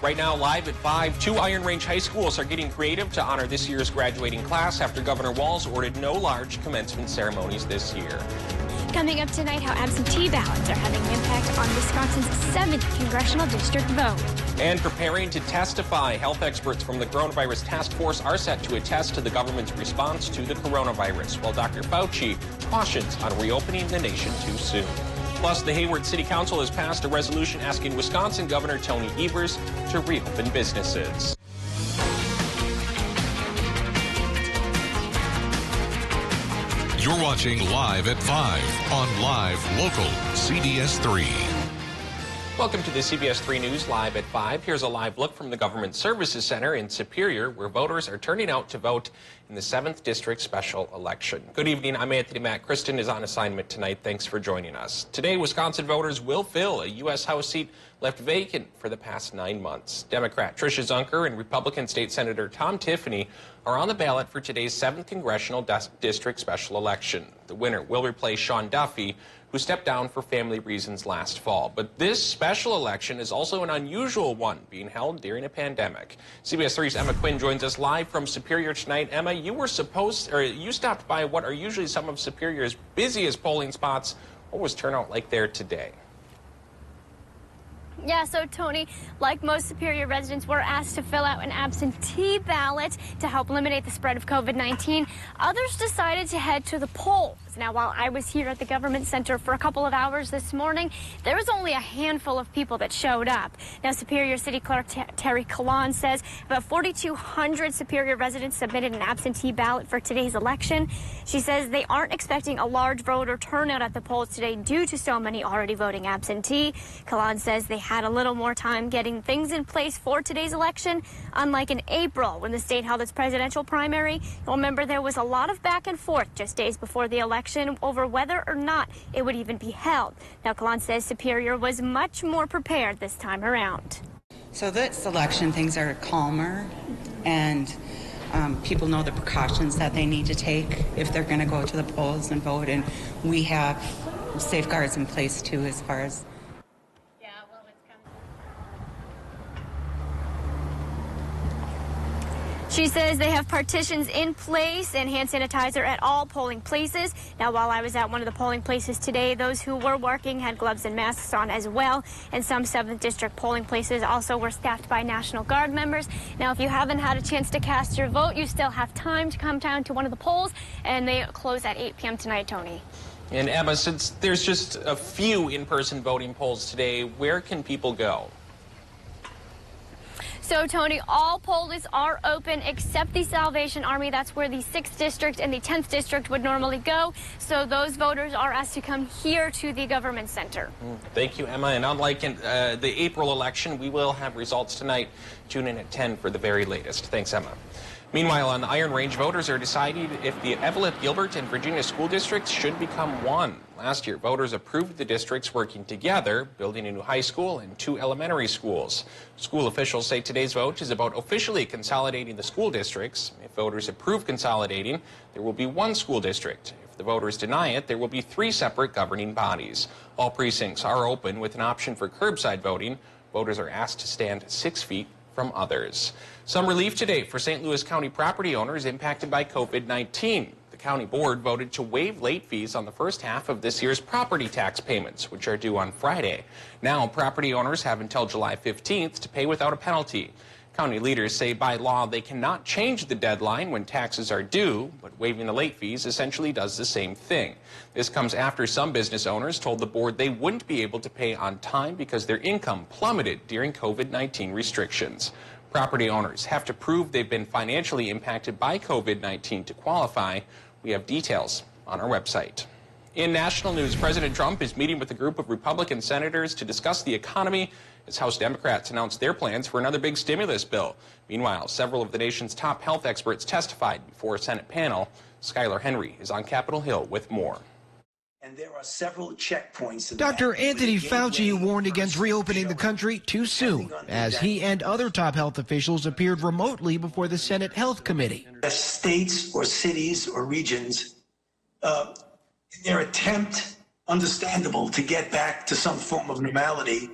Right now, live at 5, 2 Iron Range high schools are getting creative to honor this year's graduating class after Governor Walz ordered no large commencement ceremonies this year. Coming up tonight, how absentee ballots are having an impact on Wisconsin's 7th congressional district vote. And preparing to testify, health experts from the Coronavirus Task Force are set to attest to the government's response to the coronavirus, while Dr. Fauci cautions on reopening the nation too soon. Plus, the Hayward City Council has passed a resolution asking Wisconsin Governor Tony Evers to reopen businesses. You're watching Live at 5 on Live Local CBS3. Welcome to the CBS3 News Live at 5. Here's a live look from the Government Services Center in Superior, where voters are turning out to vote in the 7th District special election. Good evening. I'm Anthony Matt. Kristen is on assignment tonight. Thanks for joining us. Today, Wisconsin voters will fill a U.S. House seat left vacant for the past 9 months. Democrat Tricia Zunker and Republican State Senator Tom Tiffany are on the ballot for today's 7th Congressional District special election. The winner will replace Sean Duffy, who stepped down for family reasons last fall. But this special election is also an unusual one, being held during a pandemic. CBS 3's Emma Quinn joins us live from Superior tonight. Emma, you stopped by what are usually some of Superior's busiest polling spots. What was turnout like there today? Yeah, so Tony, like most Superior residents, were asked to fill out an absentee ballot to help eliminate the spread of COVID-19. Others decided to head to the polls. Now, while I was here at the Government Center for a couple of hours this morning, there was only a handful of people that showed up. Now, Superior City Clerk Terry Kalan says about 4,200 Superior residents submitted an absentee ballot for today's election. She says they aren't expecting a large voter turnout at the polls today due to so many already voting absentee. Kalan says they had a little more time getting things in place for today's election, unlike in April when the state held its presidential primary. You'll remember there was a lot of back and forth just days before the election over whether or not it would even be held. Now, Kalan says Superior was much more prepared this time around. So this election, things are calmer, and people know the precautions that they need to take if they're going to go to the polls and vote, and we have safeguards in place too as far as She says they have partitions in place and hand sanitizer at all polling places. Now, while I was at one of the polling places today, those who were working had gloves and masks on as well. And some 7th District polling places also were staffed by National Guard members. Now, if you haven't had a chance to cast your vote, you still have time to come down to one of the polls, and they close at 8 p.m. tonight, Tony. And Emma, since there's just a few in-person voting polls today, where can people go? So, Tony, all polls are open except the Salvation Army. That's where the 6th District and the 10th District would normally go. So those voters are asked to come here to the Government Center. Thank you, Emma. And unlike in the April election, we will have results tonight. Tune in at 10 for the very latest. Thanks, Emma. Meanwhile, on the Iron Range, voters are deciding if the Eveleth, Gilbert, and Virginia school districts should become one. Last year, voters approved the districts working together, building a new high school and 2 elementary schools. School officials say today's vote is about officially consolidating the school districts. If voters approve consolidating, there will be 1 school district. If the voters deny it, there will be 3 separate governing bodies. All precincts are open with an option for curbside voting. Voters are asked to stand 6 feet from others. Some relief today for St. Louis County property owners impacted by COVID-19. The county board voted to waive late fees on the first half of this year's property tax payments, which are due on Friday. Now, property owners have until July 15th to pay without a penalty. County leaders say by law they cannot change the deadline when taxes are due, but waiving the late fees essentially does the same thing. This comes after some business owners told the board they wouldn't be able to pay on time because their income plummeted during COVID-19 restrictions. Property owners have to prove they've been financially impacted by COVID-19 to qualify. We have details on our website. In national news, President Trump is meeting with a group of Republican senators to discuss the economy as House Democrats announced their plans for another big stimulus bill. Meanwhile, several of the nation's top health experts testified before a Senate panel. Skylar Henry is on Capitol Hill with more. And there are several checkpoints. Dr. Anthony Fauci warned against reopening the country too soon as he and other top health officials appeared remotely before the Senate Health Committee. States or cities or regions, their attempt, understandable, to get back to some form of normality,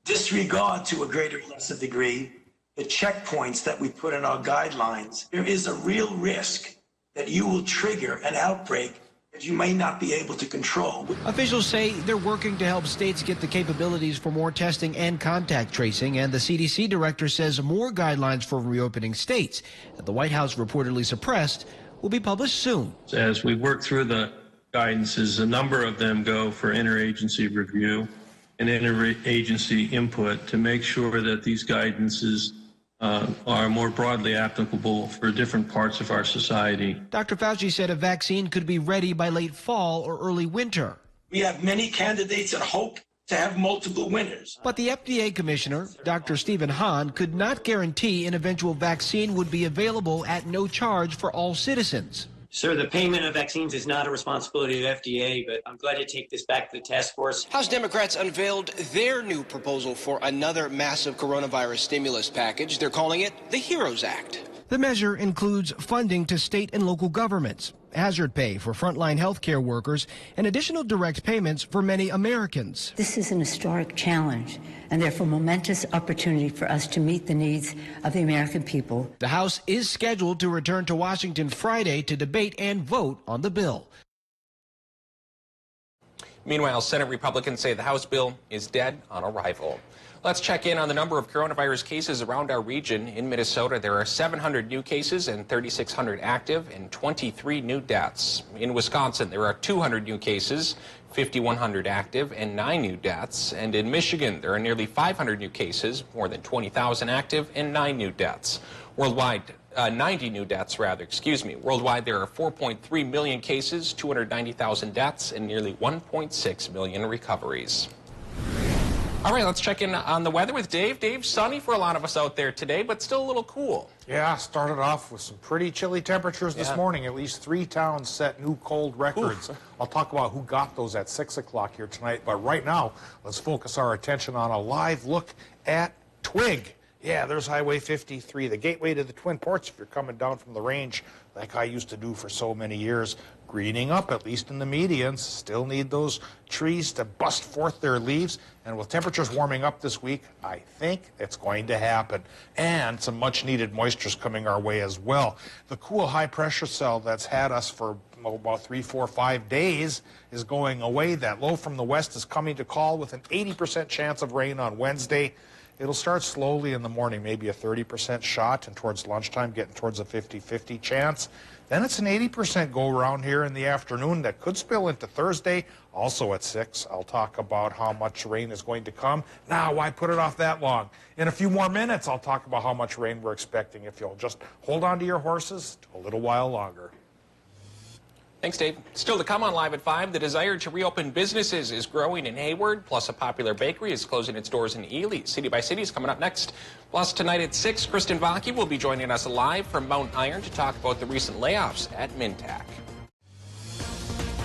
disregard to a greater or lesser degree the checkpoints that we put in our guidelines, there is a real risk that you will trigger an outbreak that you may not be able to control. Officials say they're working to help states get the capabilities for more testing and contact tracing, and the CDC director says more guidelines for reopening states that the White House reportedly suppressed will be published soon. As we work through the guidances, a number of them go for interagency review and interagency input to make sure that these guidances are more broadly applicable for different parts of our society. Dr. Fauci said a vaccine could be ready by late fall or early winter. We have many candidates and hope to have multiple winners. But the FDA commissioner, Dr. Stephen Hahn, could not guarantee an eventual vaccine would be available at no charge for all citizens. Sir, the payment of vaccines is not a responsibility of FDA, but I'm glad to take this back to the task force. House Democrats unveiled their new proposal for another massive coronavirus stimulus package. They're calling it the HEROES Act. The measure includes funding to state and local governments, hazard pay for frontline healthcare workers, and additional direct payments for many Americans. This is an historic challenge and therefore momentous opportunity for us to meet the needs of the American people. The House is scheduled to return to Washington Friday to debate and vote on the bill. Meanwhile, Senate Republicans say the House bill is dead on arrival. Let's check in on the number of coronavirus cases around our region. In Minnesota, there are 700 new cases and 3,600 active and 23 new deaths. In Wisconsin, there are 200 new cases, 5,100 active and 9 new deaths. And in Michigan, there are nearly 500 new cases, more than 20,000 active and 9 new deaths. Worldwide, 90 new deaths, Worldwide, there are 4.3 million cases, 290,000 deaths, and nearly 1.6 million recoveries. All right, let's check in on the weather with Dave. Dave, sunny for a lot of us out there today, but still a little cool. Yeah, started off with some pretty chilly temperatures this morning. At least 3 towns set new cold records. I'll talk about who got those at 6 o'clock here tonight. But right now, let's focus our attention on a live look at Twig. Yeah, there's Highway 53, the gateway to the Twin Ports if you're coming down from the range like I used to do for so many years. Greening up, at least in the medians. Still need those trees to bust forth their leaves. And with temperatures warming up this week, I think it's going to happen. And some much-needed moisture's coming our way as well. The cool high-pressure cell that's had us for about 3, 4, 5 days is going away. That low from the west is coming to call with an 80% chance of rain on Wednesday. It'll start slowly in the morning, maybe a 30% shot, and towards lunchtime getting towards a 50-50 chance. Then it's an 80% go-around here in the afternoon that could spill into Thursday. Also at 6, I'll talk about how much rain is going to come. Now, why put it off that long? In a few more minutes, I'll talk about how much rain we're expecting if you'll just hold on to your horses a little while longer. Thanks, Dave. Still to come on Live at 5, the desire to reopen businesses is growing in Hayward, plus a popular bakery is closing its doors in Ely. City by City is coming up next. Plus, tonight at 6, Kristen Vaki will be joining us live from Mount Iron to talk about the recent layoffs at Mintac.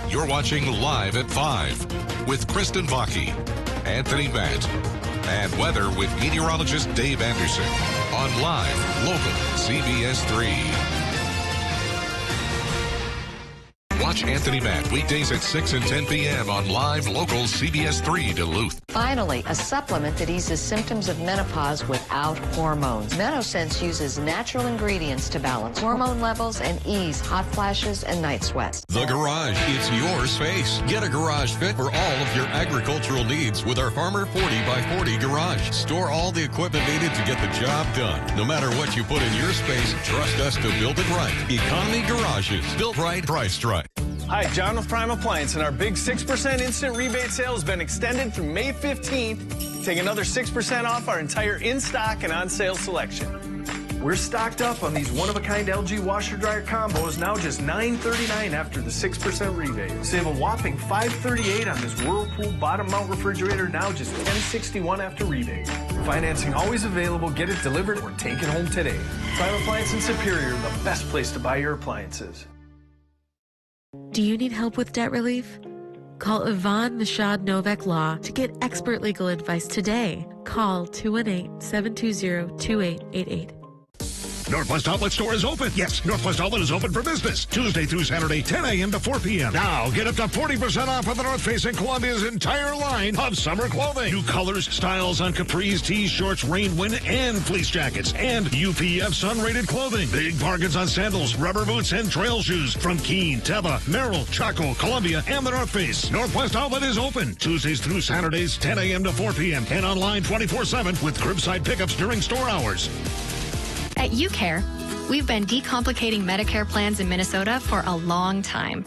You're watching Live at 5 with Kristen Vaki, Anthony Matt, and weather with meteorologist Dave Anderson on Live, Local, CBS3. Watch Anthony Matt weekdays at 6 and 10 p.m. on Live Local CBS3 Duluth. Finally, a supplement that eases symptoms of menopause without hormones. MenoSense uses natural ingredients to balance hormone levels and ease hot flashes and night sweats. The Garage, it's your space. Get a garage fit for all of your agricultural needs with our Farmer 40 by 40 garage. Store all the equipment needed to get the job done. No matter what you put in your space, trust us to build it right. Economy Garages. Built right, priced right. Hi, John with Prime Appliance, and our big 6% instant rebate sale has been extended through May 15th. Take another 6% off our entire in-stock and on-sale selection. We're stocked up on these one-of-a-kind LG washer-dryer combos, now just $9.39 after the 6% rebate. Save a whopping $5.38 on this Whirlpool bottom-mount refrigerator, now just $10.61 after rebate. Financing always available. Get it delivered or take it home today. Prime Appliance in Superior, the best place to buy your appliances. Do you need help with debt relief? Call Yvonne Nishad Novak Law to get expert legal advice today. Call 218-720-2888. Northwest Outlet store is open. Yes, Northwest Outlet is open for business. Tuesday through Saturday, 10 a.m. to 4 p.m. Now, get up to 40% off of the North Face and Columbia's entire line of summer clothing. New colors, styles on capris, tees, shorts, rain, wind, and fleece jackets. And UPF sun-rated clothing. Big bargains on sandals, rubber boots, and trail shoes from Keen, Teva, Merrill, Chaco, Columbia, and the North Face. Northwest Outlet is open Tuesdays through Saturdays, 10 a.m. to 4 p.m. and online 24/7 with curbside pickups during store hours. At UCare, we've been decomplicating Medicare plans in Minnesota for a long time.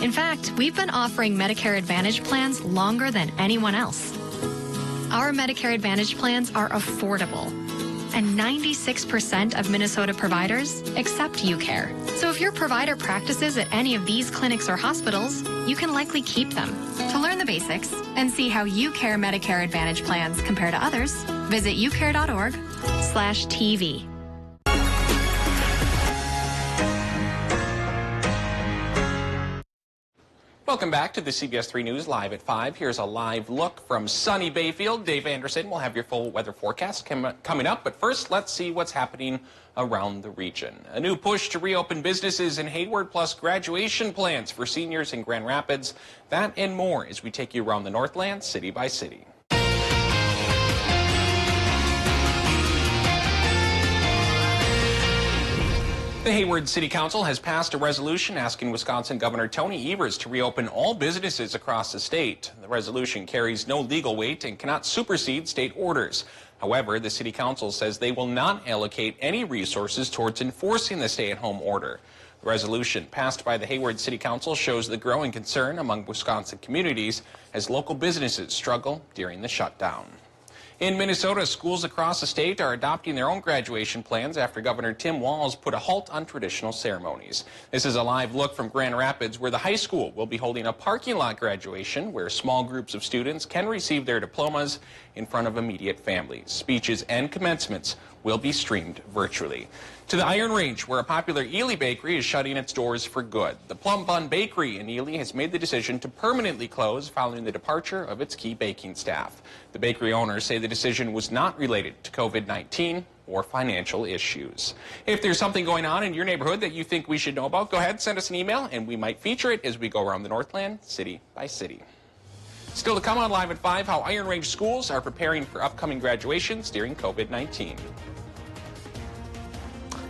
In fact, we've been offering Medicare Advantage plans longer than anyone else. Our Medicare Advantage plans are affordable, and 96% of Minnesota providers accept UCare. So if your provider practices at any of these clinics or hospitals, you can likely keep them. To learn the basics and see how UCare Medicare Advantage plans compare to others, visit ucare.org/TV. Welcome back to the CBS3 News Live at 5. Here's a live look from sunny Bayfield. Dave Anderson will have your full weather forecast coming up. But first, let's see what's happening around the region. A new push to reopen businesses in Hayward, plus graduation plans for seniors in Grand Rapids. That and more as we take you around the Northland, city by city. The Hayward City Council has passed a resolution asking Wisconsin Governor Tony Evers to reopen all businesses across the state. The resolution carries no legal weight and cannot supersede state orders. However, the City Council says they will not allocate any resources towards enforcing the stay-at-home order. The resolution passed by the Hayward City Council shows the growing concern among Wisconsin communities as local businesses struggle during the shutdown. In Minnesota, schools across the state are adopting their own graduation plans after Governor Tim Walz put a halt on traditional ceremonies. This is a live look from Grand Rapids, where the high school will be holding a parking lot graduation where small groups of students can receive their diplomas in front of immediate families. Speeches and commencements will be streamed virtually. To the Iron Range, where a popular Ely bakery is shutting its doors for good. The Plum Bun Bakery in Ely has made the decision to permanently close following the departure of its key baking staff. The bakery owners say the decision was not related to COVID-19 or financial issues. If there's something going on in your neighborhood that you think we should know about, go ahead, send us an email, and we might feature it as we go around the Northland, city by city. Still to come on Live at 5, how Iron Range schools are preparing for upcoming graduations during COVID-19.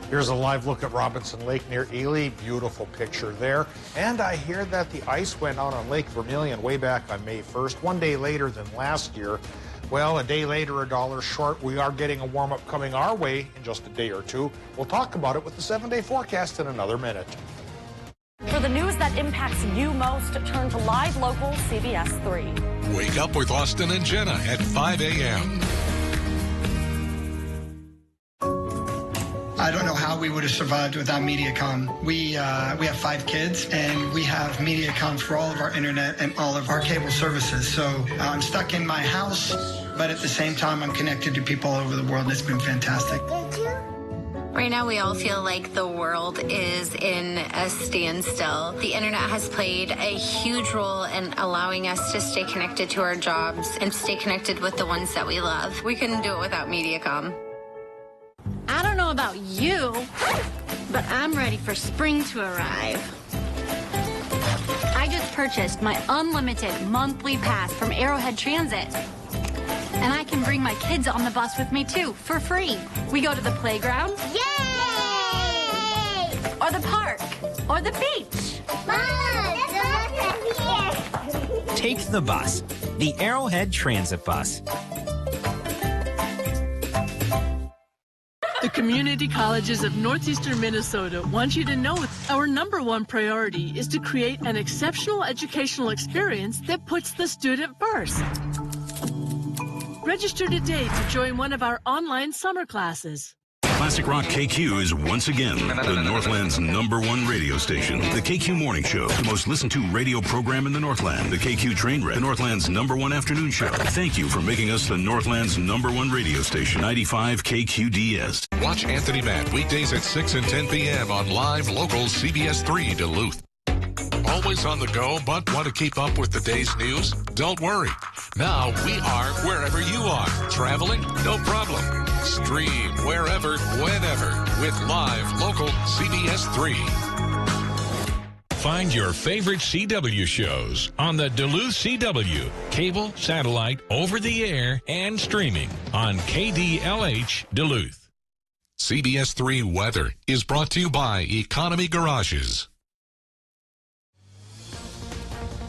Here's a live look at Robinson Lake near Ely. Beautiful picture there. And I hear that the ice went out on Lake Vermilion way back on May 1st, one day later than last year. Well, a day later, $1 short. We are getting a warm-up coming our way in just a day or two. We'll talk about it with the 7-day forecast in another minute. For the news that impacts you most, turn to Live Local CBS 3. Wake up with Austin and Jenna at 5 a.m. I don't know how we would have survived without Mediacom. We have 5 kids, and we have Mediacom for all of our internet and all of our cable services. So I'm stuck in my house, but at the same time, I'm connected to people all over the world. It's been fantastic. Right now, we all feel like the world is in a standstill. The internet has played a huge role in allowing us to stay connected to our jobs and stay connected with the ones that we love. We couldn't do it without Mediacom. I don't know about you, but I'm ready for spring to arrive. I just purchased my unlimited monthly pass from Arrowhead Transit. And I can bring my kids on the bus with me, too, for free. We go to the playground. Yay! Or the park. Or the beach. Mom, the bus is here. Take the bus. The Arrowhead Transit Bus. The community colleges of northeastern Minnesota want you to know our #1 priority is to create an exceptional educational experience that puts the student first. Register today to join one of our online summer classes. Classic Rock KQ is once again the Northland's #1 radio station. The KQ Morning Show, the most listened to radio program in the Northland. The KQ Train Wreck, the Northland's #1 afternoon show. Thank you for making us the Northland's #1 radio station, 95 KQDS. Watch Anthony Matt weekdays at 6 and 10 p.m. on Live Local CBS3 Duluth. Always on the go, but want to keep up with the day's news? Don't worry. Now we are wherever you are. Traveling? No problem. Stream wherever, whenever with live local CBS3. Find your favorite CW shows on the Duluth CW, cable, satellite, over the air, and streaming on KDLH Duluth. CBS3 Weather is brought to you by Economy Garages.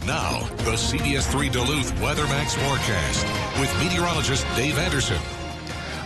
Now, the CBS3 Duluth WeatherMax forecast with meteorologist Dave Anderson.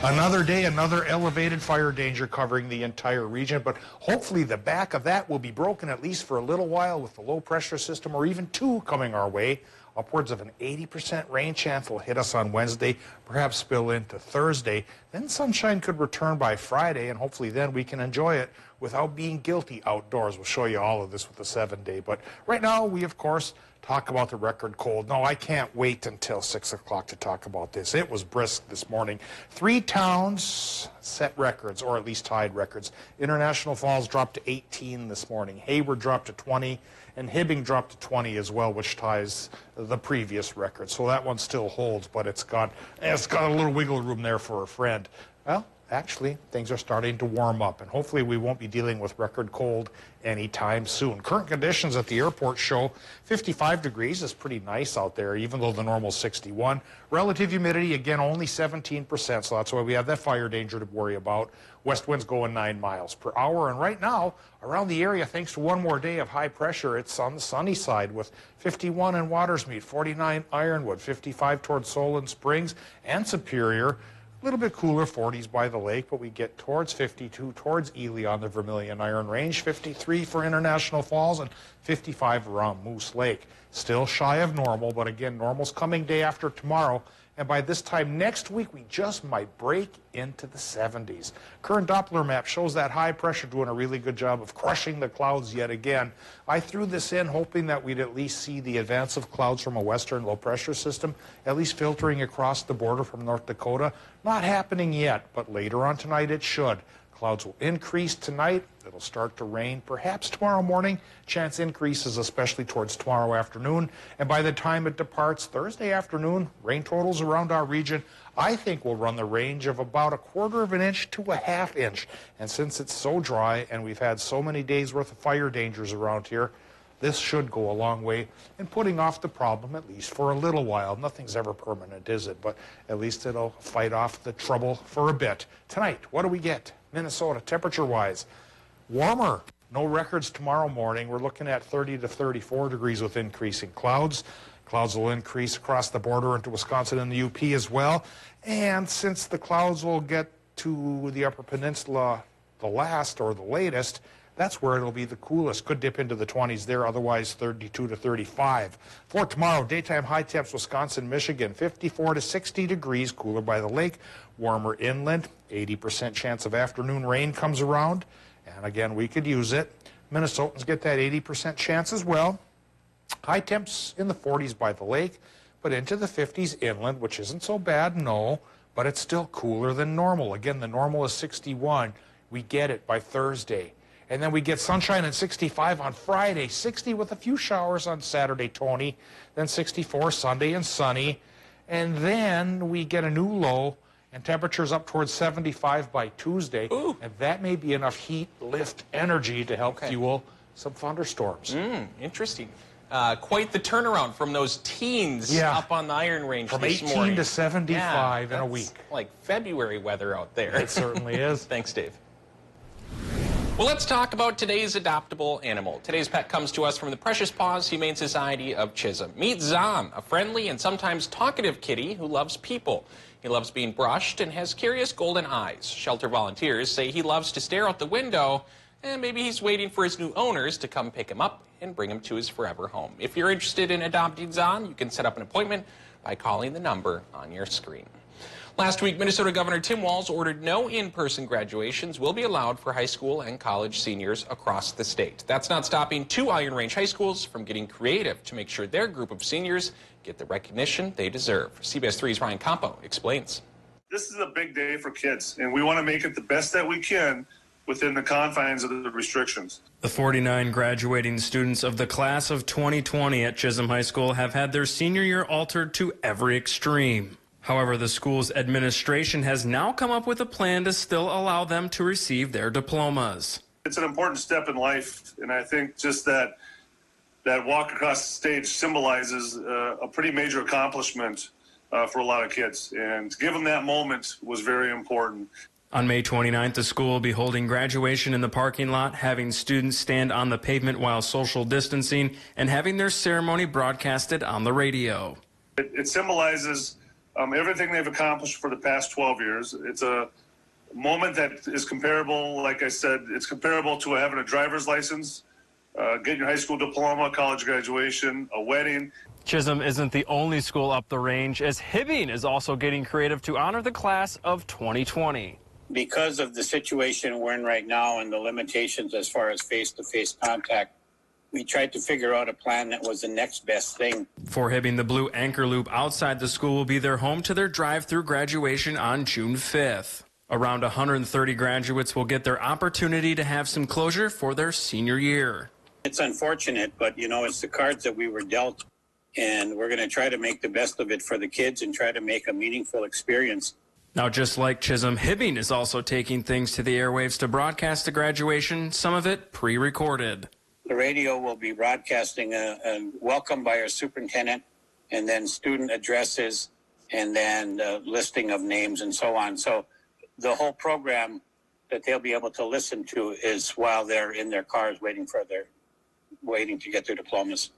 Another day, another elevated fire danger covering the entire region, but hopefully the back of that will be broken at least for a little while with the low pressure system or even two coming our way. Upwards of an 80% rain chance will hit us on Wednesday, perhaps spill into Thursday. Then sunshine could return by Friday, and hopefully then we can enjoy it without being guilty outdoors. We'll show you all of this with the 7-day. But right now, we, of course, talk about the record cold. No, I can't wait until 6 o'clock to talk about this. It was brisk this morning. 3 towns set records, or at least tied records. International Falls dropped to 18 this morning. Hayward dropped to 20, and Hibbing dropped to 20 as well, which ties the previous record. So that one still holds, but it's got a little wiggle room there for a friend. Well, actually, things are starting to warm up, and hopefully we won't be dealing with record cold anytime soon. Current conditions at the airport show 55 degrees is pretty nice out there, even though the normal is 61. Relative humidity, again, only 17%, so that's why we have that fire danger to worry about. West winds going 9 miles per hour, and right now, around the area, thanks to one more day of high pressure, it's on the sunny side with 51 in Watersmeet, 49 Ironwood, 55 towards Solon Springs and Superior. A little bit cooler, 40s by the lake, but we get towards 52 towards Ely on the Vermilion Iron Range, 53 for International Falls, and 55 around Moose Lake. Still shy of normal, but again, normal's coming day after tomorrow, and by this time next week, we just might break into the 70s. Current Doppler Map shows that high pressure doing a really good job of crushing the clouds yet again. I threw this in hoping that we'd at least see the advance of clouds from a western low pressure system, at least filtering across the border from North Dakota. Not happening yet, but later on tonight it should. Clouds will increase tonight. It'll start to rain perhaps tomorrow morning. Chance increases especially towards tomorrow afternoon. And by the time it departs Thursday afternoon, rain totals around our region, I think will run the range of about 1/4 of an inch to a 1/2 inch. And since it's so dry and we've had so many days worth of fire dangers around here, this should go a long way in putting off the problem, at least for a little while. Nothing's ever permanent, is it? But at least it'll fight off the trouble for a bit. Tonight, what do we get? Minnesota, temperature-wise, warmer. No records tomorrow morning. We're looking at 30 to 34 degrees with increasing clouds. Clouds will increase across the border into Wisconsin and the UP as well. And since the clouds will get to the Upper Peninsula the last or the latest, that's where it'll be the coolest. Could dip into the 20s there, otherwise 32 to 35. For tomorrow, daytime high temps, Wisconsin, Michigan, 54 to 60 degrees, cooler by the lake, warmer inland, 80% chance of afternoon rain comes around. And again, we could use it. Minnesotans get that 80% chance as well. High temps in the 40s by the lake, but into the 50s inland, which isn't so bad, no, but it's still cooler than normal. Again, the normal is 61. We get it by Thursday. And then we get sunshine at 65 on Friday, 60 with a few showers on Saturday, Tony, then 64 Sunday and sunny. And then we get a new low and temperatures up towards 75 by Tuesday. Ooh. And that may be enough heat, lift, energy to help fuel some thunderstorms. Interesting. Quite the turnaround from those teens up on the Iron Range from this 18 morning. to 75 in a week. Like February weather out there. It certainly is. Thanks, Dave. Well, let's talk about today's adoptable animal. Today's pet comes to us from the Precious Paws Humane Society of Chisholm. Meet Zom, a friendly and sometimes talkative kitty who loves people. He loves being brushed and has curious golden eyes. Shelter volunteers say he loves to stare out the window, and maybe he's waiting for his new owners to come pick him up and bring him to his forever home. If you're interested in adopting Zom, you can set up an appointment by calling the number on your screen. Last week, Minnesota Governor Tim Walz ordered no in-person graduations will be allowed for high school and college seniors across the state. That's not stopping 2 Iron Range high schools from getting creative to make sure their group of seniors get the recognition they deserve. CBS3's Ryan Campo explains. This is a big day for kids, and we want to make it the best that we can within the confines of the restrictions. The 49 graduating students of the class of 2020 at Chisholm High School have had their senior year altered to every extreme. However, the school's administration has now come up with a plan to still allow them to receive their diplomas. It's an important step in life, and I think just that walk across the stage symbolizes a pretty major accomplishment for a lot of kids, and to give them that moment was very important. On May 29th, the school will be holding graduation in the parking lot, having students stand on the pavement while social distancing, and having their ceremony broadcasted on the radio. It symbolizes everything they've accomplished for the past 12 years. It's a moment that is comparable, like I said, it's comparable to having a driver's license, getting your high school diploma, college graduation, a wedding. Chisholm isn't the only school up the range, as Hibbing is also getting creative to honor the class of 2020. Because of the situation we're in right now and the limitations as far as face-to-face contact, we tried to figure out a plan that was the next best thing. For Hibbing, the blue anchor loop outside the school will be their home to their drive-through graduation on June 5th. Around 130 graduates will get their opportunity to have some closure for their senior year. It's unfortunate, but it's the cards that we were dealt, and we're going to try to make the best of it for the kids and try to make a meaningful experience. Now, just like Chisholm, Hibbing is also taking things to the airwaves to broadcast the graduation, some of it pre-recorded. The radio will be broadcasting a welcome by our superintendent, and then student addresses, and then listing of names and so on. So the whole program that they'll be able to listen to is while they're in their cars waiting to get their diplomas.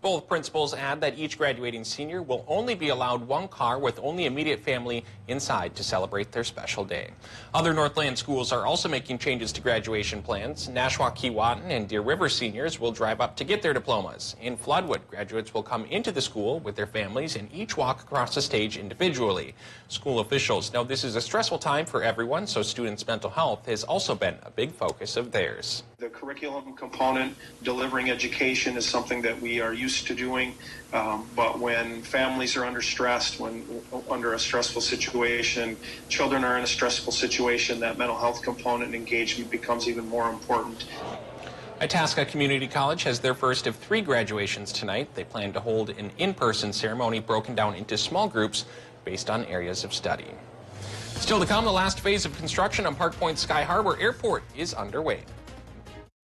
Both principals add that each graduating senior will only be allowed one car with only immediate family inside to celebrate their special day. Other Northland schools are also making changes to graduation plans. Nashwauk-Keewatin and Deer River seniors will drive up to get their diplomas. In Floodwood, graduates will come into the school with their families and each walk across the stage individually. School officials know this is a stressful time for everyone, so students' mental health has also been a big focus of theirs. The curriculum component, delivering education, is something that we are used to doing, but when families are under stress, when under a stressful situation, children are in a stressful situation, that mental health component and engagement becomes even more important. Itasca Community College has their first of 3 graduations tonight. They plan to hold an in-person ceremony broken down into small groups based on areas of study. Still to come, the last phase of construction on Park Point Sky Harbor Airport is underway.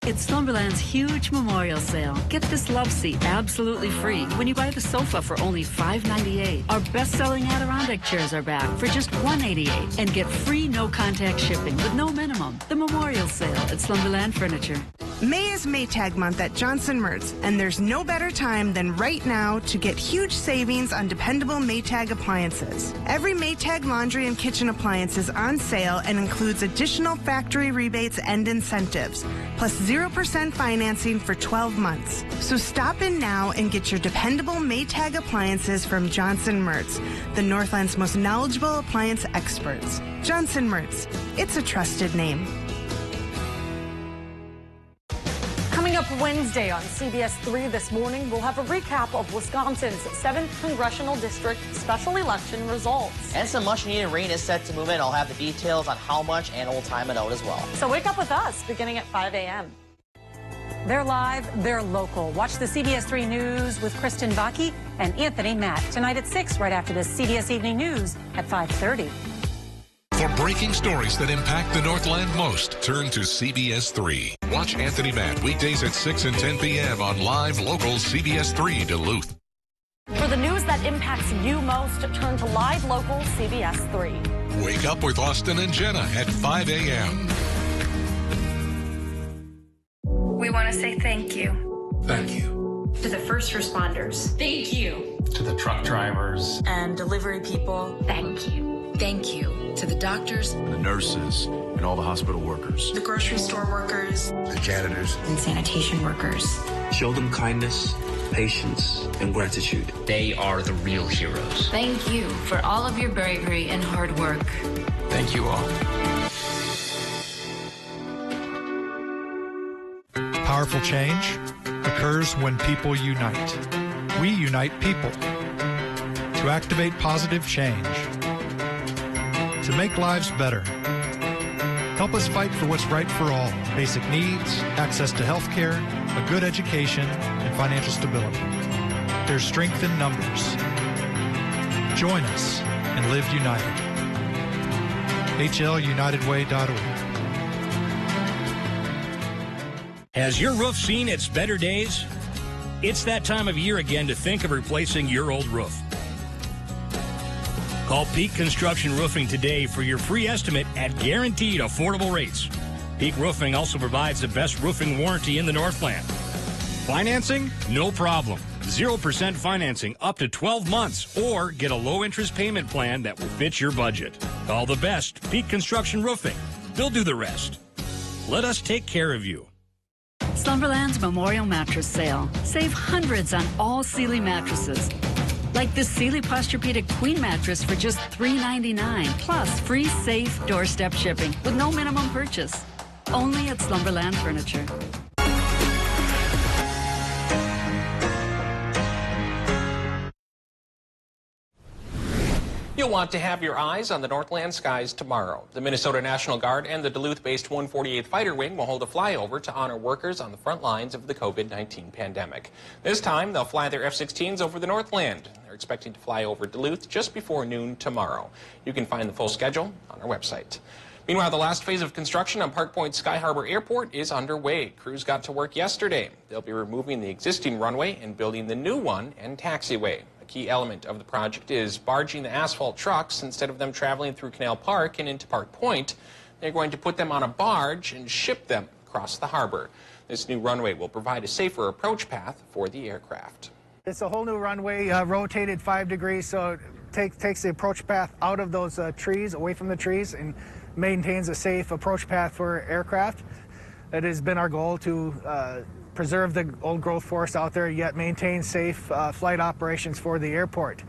It's Slumberland's huge memorial sale. Get this love seat absolutely free when you buy the sofa for only $5.98. Our best-selling Adirondack chairs are back for just $188. And get free no-contact shipping with no minimum. The memorial sale at Slumberland Furniture. May is Maytag month at Johnson Mertz, and there's no better time than right now to get huge savings on dependable Maytag appliances. Every Maytag laundry and kitchen appliance is on sale and includes additional factory rebates and incentives, plus 0% financing for 12 months. So stop in now and get your dependable Maytag appliances from Johnson Mertz, the Northland's most knowledgeable appliance experts. Johnson Mertz, it's a trusted name. Coming up Wednesday on CBS3 this morning, we'll have a recap of Wisconsin's 7th Congressional District special election results. And some much-needed rain is set to move in. I'll have the details on how much, and we'll time it out as well. So wake up with us beginning at 5 a.m. They're live, they're local. Watch the CBS3 News with Kristen Baki and Anthony Matt tonight at 6, right after the CBS Evening News at 5:30. For breaking stories that impact the Northland most, turn to CBS3. Watch Anthony Matt weekdays at 6 and 10 p.m. on live local CBS3 Duluth. For the news that impacts you most, turn to live local CBS3. Wake up with Austin and Jenna at 5 a.m. We want to say thank you. Thank you. To the first responders. Thank you. To the truck drivers. And delivery people. Thank you. Thank you. To the doctors. The nurses. And all the hospital workers. The grocery store workers. The janitors. And sanitation workers. Show them kindness, patience, and gratitude. They are the real heroes. Thank you for all of your bravery and hard work. Thank you all. Powerful change occurs when people unite. We unite people to activate positive change, to make lives better. Help us fight for what's right for all: basic needs, access to health care, a good education, and financial stability. There's strength in numbers. Join us and live united. HLUnitedWay.org. Has your roof seen its better days? It's that time of year again to think of replacing your old roof. Call Peak Construction Roofing today for your free estimate at guaranteed affordable rates. Peak Roofing also provides the best roofing warranty in the Northland. Financing? No problem. 0% financing up to 12 months, or get a low-interest payment plan that will fit your budget. Call the best, Peak Construction Roofing. They'll do the rest. Let us take care of you. Slumberland's Memorial Mattress Sale. Save hundreds on all Sealy mattresses. Like this Sealy Posturepedic Queen mattress for just $3.99, plus free, safe doorstep shipping with no minimum purchase. Only at Slumberland Furniture. You'll want to have your eyes on the Northland skies tomorrow. The Minnesota National Guard and the Duluth-based 148th Fighter Wing will hold a flyover to honor workers on the front lines of the COVID-19 pandemic. This time, they'll fly their F-16s over the Northland. They're expecting to fly over Duluth just before noon tomorrow. You can find the full schedule on our website. Meanwhile, the last phase of construction on Park Point Sky Harbor Airport is underway. Crews got to work yesterday. They'll be removing the existing runway and building the new one and taxiway. Key element of the project is barging the asphalt trucks instead of them traveling through Canal Park and into Park Point. They're going to put them on a barge and ship them across the harbor. This new runway will provide a safer approach path for the aircraft. It's a whole new runway, rotated 5 degrees, so it takes the approach path out of those trees, away from the trees, and maintains a safe approach path for aircraft. It has been our goal to preserve the old growth forest out there, yet maintain safe flight operations for the airport.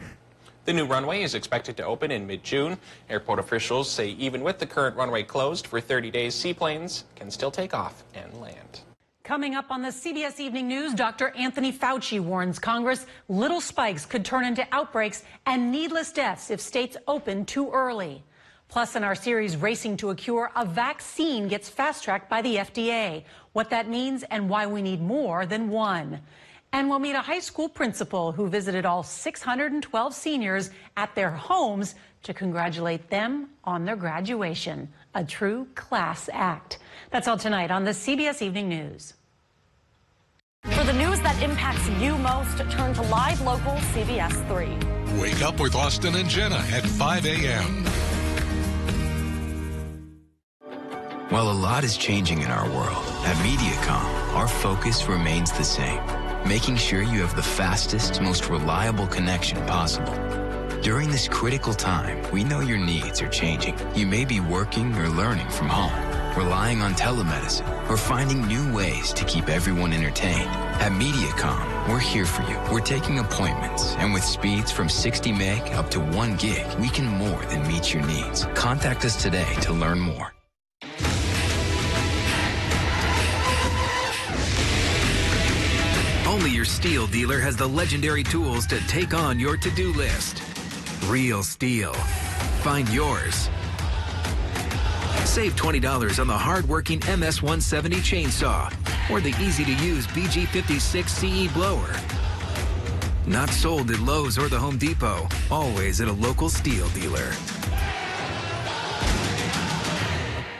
The new runway is expected to open in mid-June. Airport officials say even with the current runway closed for 30 days, seaplanes can still take off and land. Coming up on the CBS Evening News, Dr. Anthony Fauci warns Congress little spikes could turn into outbreaks and needless deaths if states open too early. Plus, in our series Racing to a Cure, a vaccine gets fast-tracked by the FDA. What that means and why we need more than one. And we'll meet a high school principal who visited all 612 seniors at their homes to congratulate them on their graduation. A true class act. That's all tonight on the CBS Evening News. For the news that impacts you most, turn to live local CBS 3. Wake up with Austin and Jenna at 5 a.m. While a lot is changing in our world, at Mediacom, our focus remains the same, making sure you have the fastest, most reliable connection possible. During this critical time, we know your needs are changing. You may be working or learning from home, relying on telemedicine, or finding new ways to keep everyone entertained. At Mediacom, we're here for you. We're taking appointments, and with speeds from 60 meg up to 1 gig, we can more than meet your needs. Contact us today to learn more. Only your steel dealer has the legendary tools to take on your to-do list. Real STIHL. Find yours. Save $20 on the hard-working MS-170 chainsaw or the easy-to-use BG56 CE blower. Not sold at Lowe's or the Home Depot. Always at a local STIHL dealer.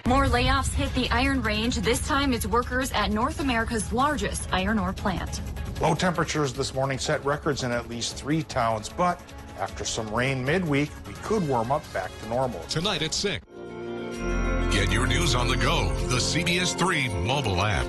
More layoffs hit the iron range. This time it's workers at North America's largest iron ore plant. Low temperatures this morning set records in at least 3 towns, but after some rain midweek, we could warm up back to normal. Tonight at 6. Get your news on the go. The CBS3 mobile app.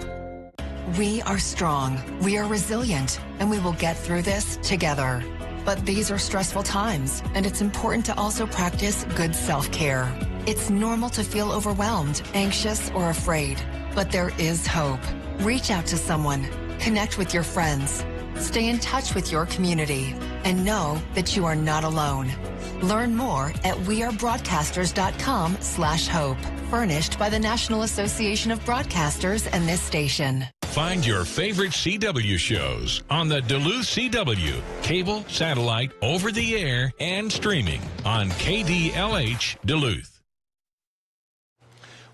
We are strong, we are resilient, and we will get through this together. But these are stressful times, and it's important to also practice good self-care. It's normal to feel overwhelmed, anxious, or afraid, but there is hope. Reach out to someone, connect with your friends, stay in touch with your community, and know that you are not alone. Learn more at wearebroadcasters.com/hope. Furnished by the National Association of Broadcasters and this station. Find your favorite CW shows on the Duluth CW, cable, satellite, over the air, and streaming on KDLH Duluth.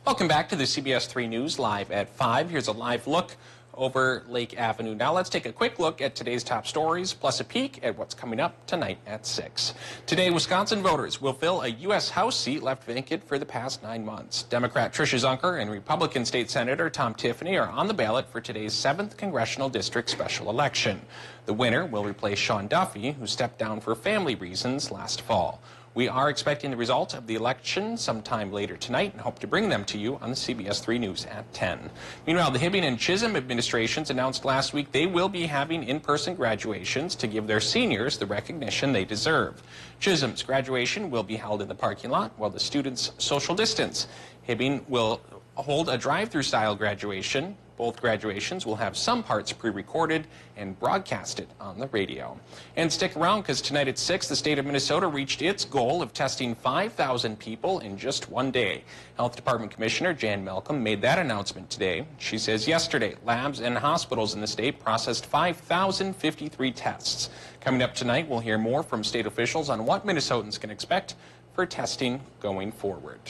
Welcome back to the CBS 3 News live at 5. Here's a live look over Lake Avenue. Now let's take a quick look at today's top stories, plus a peek at what's coming up tonight at 6. Today, Wisconsin voters will fill a U.S. House seat left vacant for the past 9 months. Democrat Tricia Zunker and Republican State Senator Tom Tiffany are on the ballot for today's 7th Congressional District special election. The winner will replace Sean Duffy, who stepped down for family reasons last fall. We are expecting the result of the election sometime later tonight and hope to bring them to you on the CBS3 News at 10. Meanwhile, the Hibbing and Chisholm administrations announced last week they will be having in-person graduations to give their seniors the recognition they deserve. Chisholm's graduation will be held in the parking lot while the students social distance. Hibbing will hold a drive-through style graduation. Both graduations will have some parts pre-recorded and broadcasted on the radio. And stick around, because tonight at 6, the state of Minnesota reached its goal of testing 5,000 people in just one day. Health Department Commissioner Jan Malcolm made that announcement today. She says yesterday, labs and hospitals in the state processed 5,053 tests. Coming up tonight, we'll hear more from state officials on what Minnesotans can expect for testing going forward.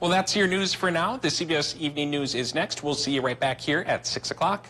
Well, that's your news for now. The CBS Evening News is next. We'll see you right back here at 6 o'clock.